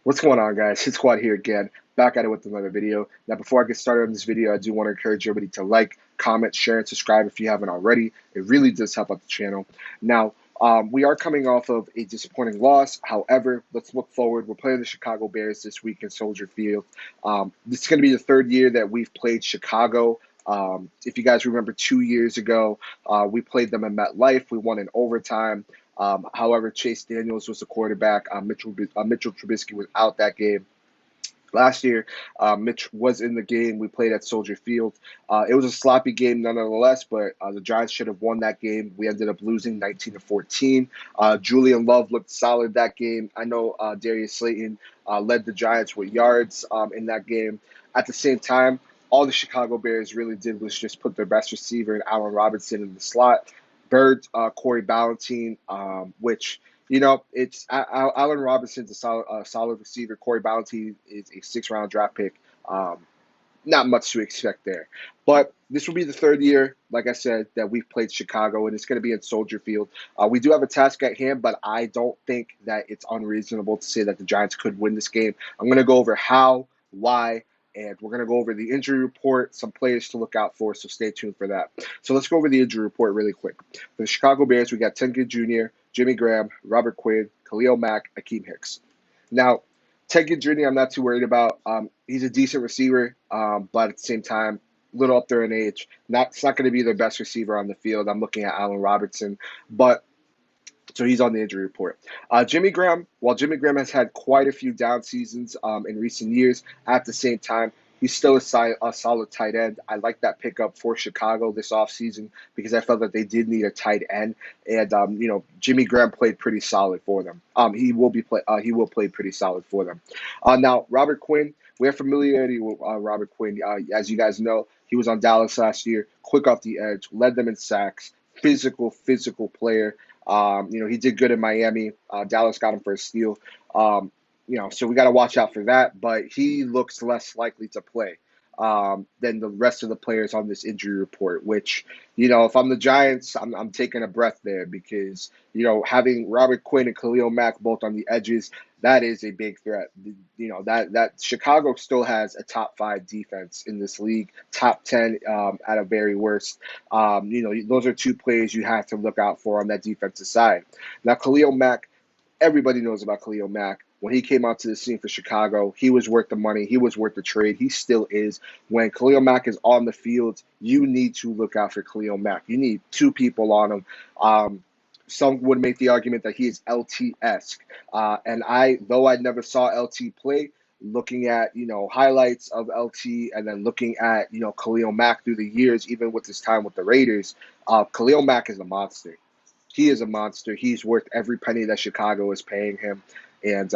What's going on, guys? It's Squad here again, back at it with another video. Now, before I get started on this video, I do want to encourage everybody to like, comment, share, and subscribe if you haven't already. It really does help out the channel. Now, we are coming off of a disappointing loss. However, let's look forward. We're playing the Chicago Bears this week in Soldier Field. This is going to be the third year that we've played Chicago. If you guys remember 2 years ago, we played them in MetLife. We won in overtime. However, Chase Daniels was the quarterback. Mitchell Trubisky was out that game. Last year, Mitch was in the game. We played at Soldier Field. It was a sloppy game nonetheless, but the Giants should have won that game. We ended up losing 19-14. Julian Love looked solid that game. I know Darius Slayton led the Giants with yards in that game. At the same time, all the Chicago Bears really did was just put their best receiver, Allen Robinson, in the slot. Bird, Corey Ballentine, which it's Allen Robinson's a solid receiver. Corey Ballentine is a six-round draft pick. Not much to expect there. But this will be the third year, like I said, that we've played Chicago, and it's going to be in Soldier Field. We do have a task at hand, but I don't think that it's unreasonable to say that the Giants could win this game. I'm going to go over how, why, and we're going to go over the injury report, some players to look out for, so stay tuned for that. So let's go over the injury report really quick. For the Chicago Bears, we got Ted Ginn Jr., Jimmy Graham, Robert Quinn, Khalil Mack, Akeem Hicks. Now, Ted Ginn Jr., I'm not too worried about. He's a decent receiver, but at the same time, a little up there in age. It's not going to be their best receiver on the field. I'm looking at Allen Robinson, but so he's on the injury report. Jimmy Graham, while Jimmy Graham has had quite a few down seasons in recent years, at the same time, he's still a solid tight end. I like that pickup for Chicago this offseason because I felt that they did need a tight end, and Jimmy Graham played pretty solid for them. He will play pretty solid for them. Now Robert Quinn, we have familiarity with Robert Quinn. As you guys know, he was on Dallas last year, quick off the edge, led them in sacks, physical player. He did good in Miami. Dallas got him for a steal. So we got to watch out for that. But he looks less likely to play than the rest of the players on this injury report. Which, if I'm the Giants, I'm taking a breath there because having Robert Quinn and Khalil Mack both on the edges, that is a big threat. That Chicago still has a top 5 defense in this league, top 10 at a very worst. Those are two players you have to look out for on that defensive side. Now, Khalil Mack, everybody knows about Khalil Mack. When he came out to the scene for Chicago, he was worth the money. He was worth the trade. He still is. When Khalil Mack is on the field, you need to look out for Khalil Mack. You need two people on him. Some would make the argument that he is LT-esque. And though I never saw LT play, looking at, highlights of LT and then looking at, Khalil Mack through the years, even with his time with the Raiders, Khalil Mack is a monster. He is a monster. He's worth every penny that Chicago is paying him. And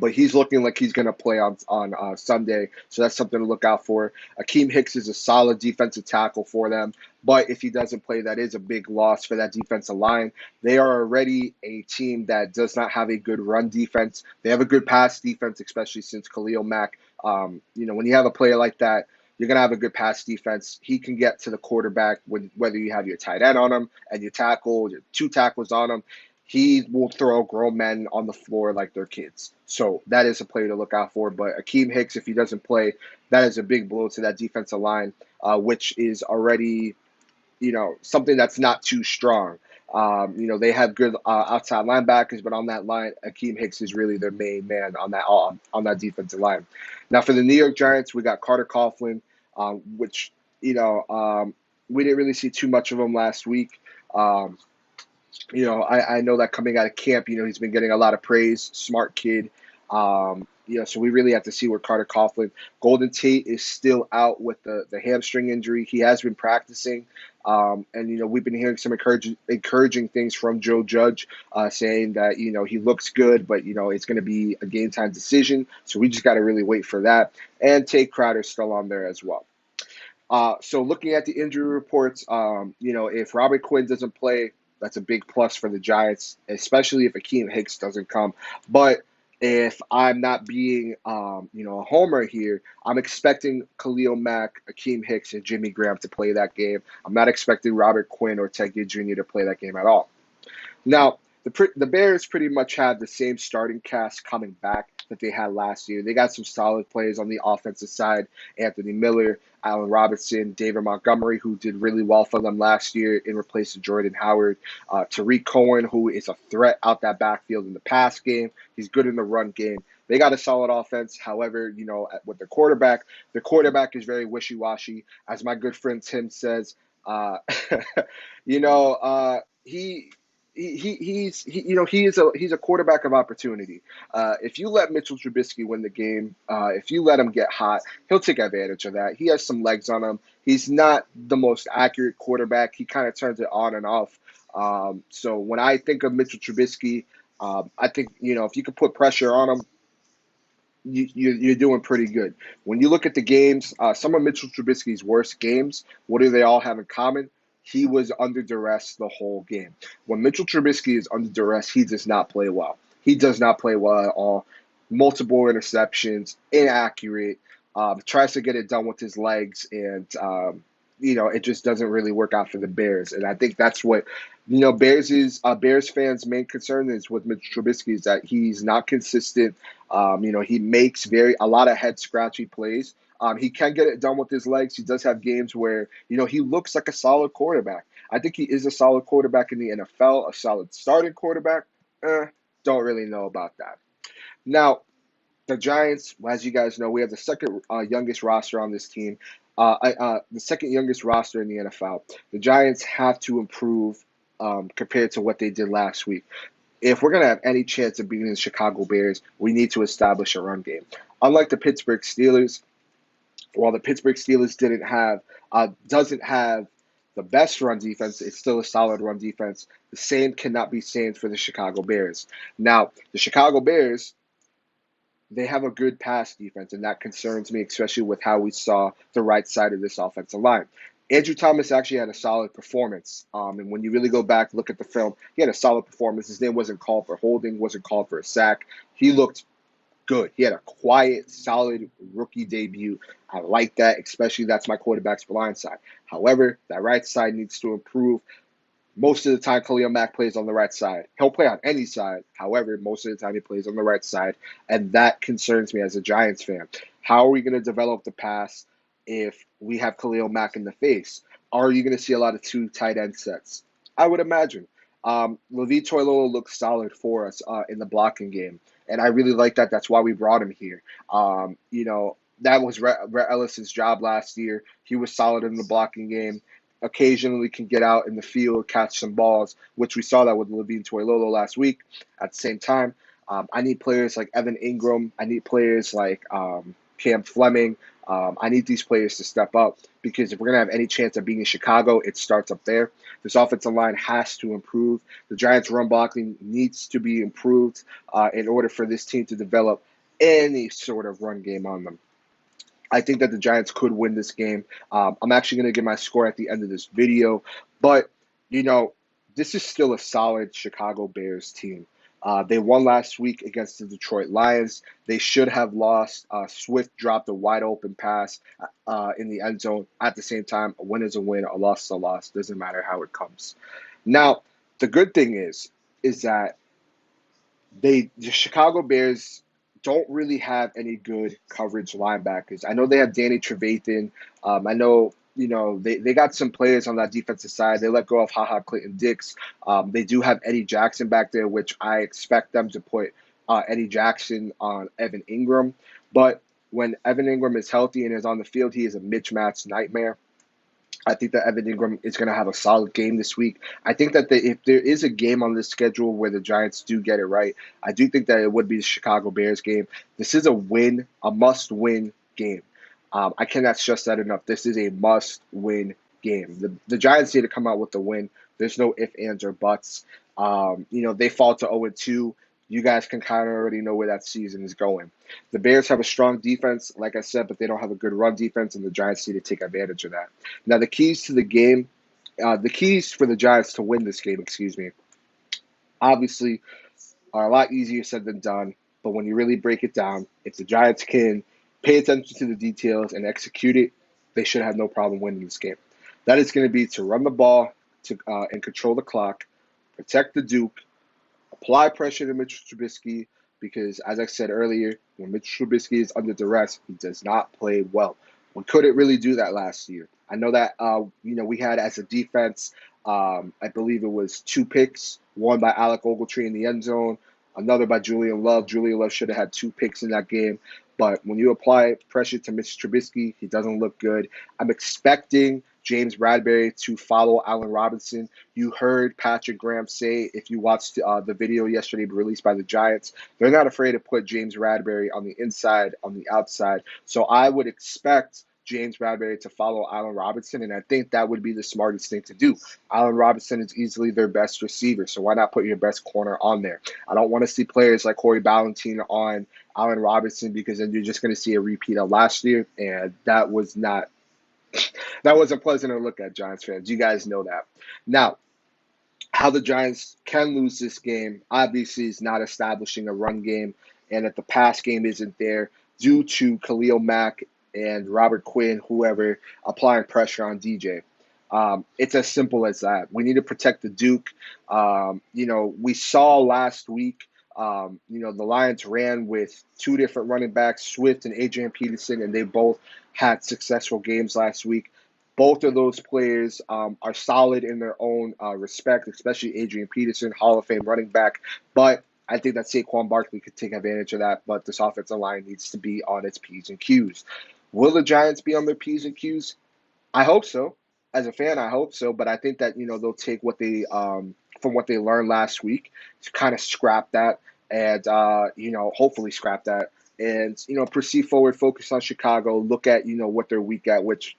but he's looking like he's going to play on Sunday, so that's something to look out for. Akeem Hicks is a solid defensive tackle for them, but if he doesn't play, that is a big loss for that defensive line. They are already a team that does not have a good run defense. They have a good pass defense, especially since Khalil Mack. When you have a player like that, you're going to have a good pass defense. He can get to the quarterback whether you have your tight end on him and your two tackles on him. He will throw grown men on the floor like they're kids. So that is a player to look out for. But Akeem Hicks, if he doesn't play, that is a big blow to that defensive line, which is already, something that's not too strong. They have good outside linebackers, but on that line, Akeem Hicks is really their main man on that defensive line. Now for the New York Giants, we got Carter Coughlin, which we didn't really see too much of him last week. I know that coming out of camp, he's been getting a lot of praise. Smart kid. So we really have to see where Carter Coughlin. Golden Tate is still out with the hamstring injury. He has been practicing. And we've been hearing some encouraging things from Joe Judge, saying that, he looks good, but, it's going to be a game time decision. So we just got to really wait for that. And Tate Crowder's still on there as well. So looking at the injury reports, if Robert Quinn doesn't play, that's a big plus for the Giants, especially if Akeem Hicks doesn't come. But if I'm not being, a homer here, I'm expecting Khalil Mack, Akeem Hicks, and Jimmy Graham to play that game. I'm not expecting Robert Quinn or Ted Ginn Jr. to play that game at all. Now, The Bears pretty much had the same starting cast coming back that they had last year. They got some solid players on the offensive side: Anthony Miller, Allen Robinson, David Montgomery, who did really well for them last year in replace of Jordan Howard, Tariq Cohen, who is a threat out that backfield in the pass game. He's good in the run game. They got a solid offense. However, with the quarterback is very wishy-washy. As my good friend Tim says, uh, you know, he's a quarterback of opportunity. If you let Mitchell Trubisky win the game, if you let him get hot, he'll take advantage of that. He has some legs on him. He's not the most accurate quarterback. He kind of turns it on and off. So when I think of Mitchell Trubisky, I think if you could put pressure on him, you're doing pretty good. When you look at the games, some of Mitchell Trubisky's worst games, what do they all have in common? He was under duress the whole game. When Mitchell Trubisky is under duress, he does not play well. He does not play well at all. Multiple interceptions, inaccurate, tries to get it done with his legs, and it just doesn't really work out for the Bears. And I think that's what Bears fans' main concern is with Mitch Trubisky is that he's not consistent. He makes a lot of head scratchy plays. He can get it done with his legs. He does have games where he looks like a solid quarterback. I think he is a solid quarterback in the NFL, a solid starting quarterback. Don't really know about that. Now, the Giants, as you guys know, we have the second youngest roster on this team, the second youngest roster in the NFL. The Giants have to improve compared to what they did last week. If we're going to have any chance of beating the Chicago Bears, we need to establish a run game. Unlike the Pittsburgh Steelers, while the Pittsburgh Steelers doesn't have the best run defense, it's still a solid run defense. The same cannot be said for the Chicago Bears. Now, the Chicago Bears, they have a good pass defense, and that concerns me, especially with how we saw the right side of this offensive line. Andrew Thomas actually had a solid performance. And when you really go back, look at the film, he had a solid performance. His name wasn't called for holding, wasn't called for a sack. He looked good. He had a quiet, solid rookie debut. I like that, especially that's my quarterback's blind side. However, that right side needs to improve. Most of the time, Khalil Mack plays on the right side. He'll play on any side. However, most of the time he plays on the right side, and that concerns me as a Giants fan. How are we going to develop the pass if we have Khalil Mack in the face? Are you going to see a lot of two tight end sets? I would imagine. Levi Toilolo looks solid for us in the blocking game, and I really like that. That's why we brought him here. That was Rhett Ellis's job last year. He was solid in the blocking game, occasionally can get out in the field, catch some balls, which we saw that with Levine Toilolo last week. At the same time, I need players like Evan Ingram. I need players like Cam Fleming. I need these players to step up because if we're going to have any chance of beating Chicago, it starts up there. This offensive line has to improve. The Giants' run blocking needs to be improved in order for this team to develop any sort of run game on them. I think that the Giants could win this game. I'm actually going to give my score at the end of this video. But, this is still a solid Chicago Bears team. They won last week against the Detroit Lions. They should have lost. Swift dropped a wide open pass in the end zone. At the same time, a win is a win, a loss is a loss. Doesn't matter how it comes. Now, the good thing is that the Chicago Bears don't really have any good coverage linebackers. I know they have Danny Trevathan. I know, they got some players on that defensive side. They let go of Clinton Dix. They do have Eddie Jackson back there, which I expect them to put Eddie Jackson on Evan Ingram. But when Evan Ingram is healthy and is on the field, he is a mismatch nightmare. I think that Evan Ingram is going to have a solid game this week. I think that if there is a game on this schedule where the Giants do get it right, I do think that it would be the Chicago Bears game. This is a must-win game. I cannot stress that enough. This is a must-win game. The Giants need to come out with the win. There's no ifs, ands, or buts. They fall to 0-2. You guys can kind of already know where that season is going. The Bears have a strong defense, like I said, but they don't have a good run defense, and the Giants need to take advantage of that. Now, the keys for the Giants to win this game, obviously are a lot easier said than done. But when you really break it down, if the Giants can pay attention to the details and execute it, they should have no problem winning this game. That is going to be to run the ball and control the clock, protect the Duke, apply pressure to Mitchell Trubisky because, as I said earlier, when Mitchell Trubisky is under duress, he does not play well. We couldn't really do that last year. I know that we had as a defense, I believe it was 2 picks, one by Alec Ogletree in the end zone, another by Julian Love. Julian Love should have had 2 picks in that game. But when you apply pressure to Mr. Trubisky, he doesn't look good. I'm expecting James Bradberry to follow Allen Robinson. You heard Patrick Graham say, if you watched the video yesterday released by the Giants, they're not afraid to put James Bradberry on the inside, on the outside. So I would expect James Bradberry to follow Allen Robinson, and I think that would be the smartest thing to do. Allen Robinson is easily their best receiver, so why not put your best corner on there? I don't want to see players like Corey Ballentine on Allen Robinson because then you're just going to see a repeat of last year, and that wasn't pleasant to look at, Giants fans. You guys know that. Now, how the Giants can lose this game, obviously, is not establishing a run game, and if the pass game isn't there due to Khalil Mack and Robert Quinn, whoever, applying pressure on DJ. It's as simple as that. We need to protect the Duke. We saw last week, the Lions ran with 2 different running backs, Swift and Adrian Peterson, and they both had successful games last week. Both of those players are solid in their own respect, especially Adrian Peterson, Hall of Fame running back. But I think that Saquon Barkley could take advantage of that, but this offensive line needs to be on its P's and Q's. Will the Giants be on their P's and Q's? I hope so. As a fan, I hope so. But I think that they'll take what they from what they learned last week to kind of scrap that and hopefully scrap that and proceed forward, focus on Chicago, look at what they're weak at, which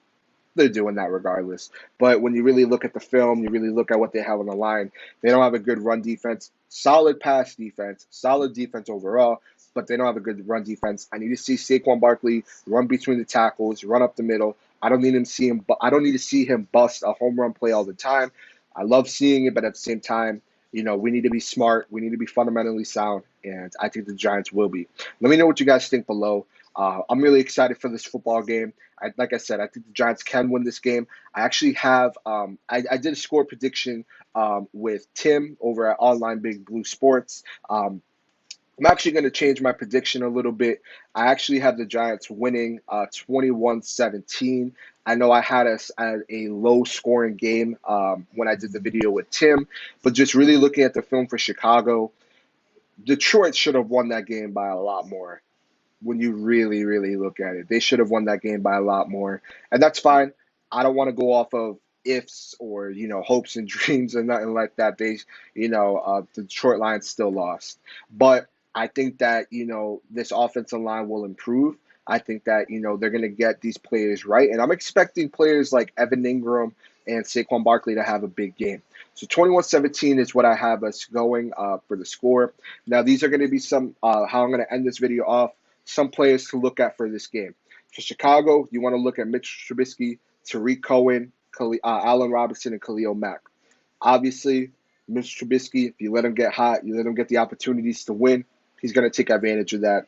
they're doing that regardless. But when you really look at the film, you really look at what they have on the line, they don't have a good run defense, solid pass defense, solid defense overall, but they don't have a good run defense. I need to see Saquon Barkley run between the tackles, run up the middle. I don't need to see him bust a home run play all the time. I love seeing it, but at the same time, we need to be smart. We need to be fundamentally sound, and I think the Giants will be. Let me know what you guys think below. I'm really excited for this football game. Like I said, I think the Giants can win this game. I actually have I did a score prediction with Tim over at Online Big Blue Sports. I'm actually going to change my prediction a little bit. I actually have the Giants winning 21-17. I know I had us at a low-scoring game when I did the video with Tim, but just really looking at the film for Chicago, Detroit should have won that game by a lot more. When you really, really look at it, they should have won that game by a lot more, and that's fine. I don't want to go off of ifs or hopes and dreams or nothing like that. The Detroit Lions still lost, but I think that this offensive line will improve. I think that they're going to get these players right, and I'm expecting players like Evan Ingram and Saquon Barkley to have a big game. So 21-17 is what I have us going for the score. Now these are going to be some how I'm going to end this video off. Some players to look at for this game. For Chicago, you want to look at Mitch Trubisky, Tariq Cohen, Allen Robinson, and Khalil Mack. Obviously, Mitch Trubisky, if you let him get hot, you let him get the opportunities to win, he's going to take advantage of that.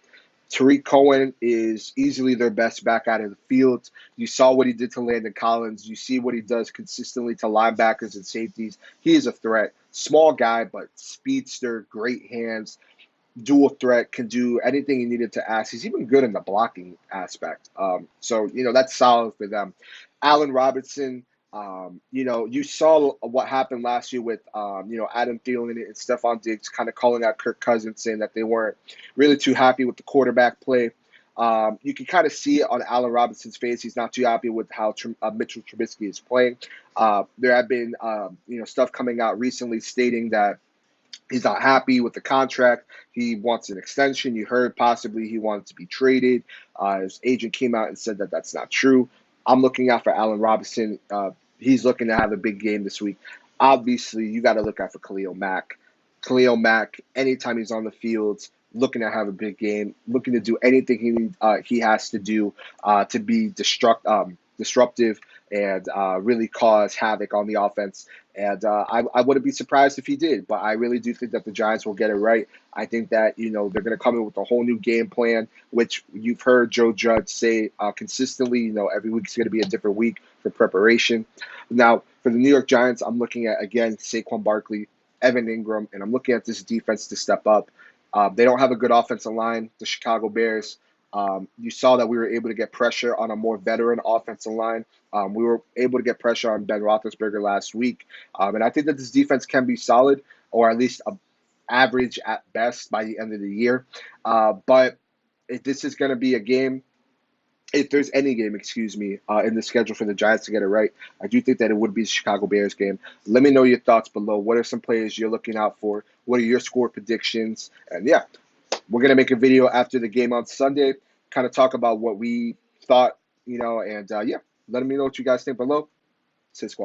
Tariq Cohen is easily their best back out of the field. You saw what he did to Landon Collins. You see what he does consistently to linebackers and safeties. He is a threat. Small guy, but speedster, great hands. Dual threat, can do anything he needed to ask. He's even good in the blocking aspect. So that's solid for them. Allen Robinson, you saw what happened last year with, Adam Thielen and Stephon Diggs kind of calling out Kirk Cousins, saying that they weren't really too happy with the quarterback play. You can kind of see it on Allen Robinson's face. He's not too happy with how Mitchell Trubisky is playing. There have been, stuff coming out recently stating that he's not happy with the contract. He wants an extension. You heard possibly he wanted to be traded. His agent came out and said that that's not true. I'm looking out for Allen Robinson. He's looking to have a big game this week. Obviously, you got to look out for Khalil Mack. Khalil Mack, anytime he's on the field, looking to have a big game, looking to do anything he has to do to be disruptive and really cause havoc on the offense. And I wouldn't be surprised if he did, but I really do think that the Giants will get it right. I think that, they're going to come in with a whole new game plan, which you've heard Joe Judge say consistently, every week is going to be a different week for preparation. Now, for the New York Giants, I'm looking at, again, Saquon Barkley. Evan Ingram, and I'm looking at this defense to step up. They don't have a good offensive line, the Chicago Bears. You saw that we were able to get pressure on a more veteran offensive line. We were able to get pressure on Ben Roethlisberger last week. And I think that this defense can be solid, or at least average at best by the end of the year. But if this is going to be a game, if there's any game, excuse me, in the schedule for the Giants to get it right, I do think that it would be the Chicago Bears game. Let me know your thoughts below. What are some players you're looking out for? What are your score predictions? And yeah, we're going to make a video after the game on Sunday, kind of talk about what we thought, and yeah, let me know what you guys think below. Say squad.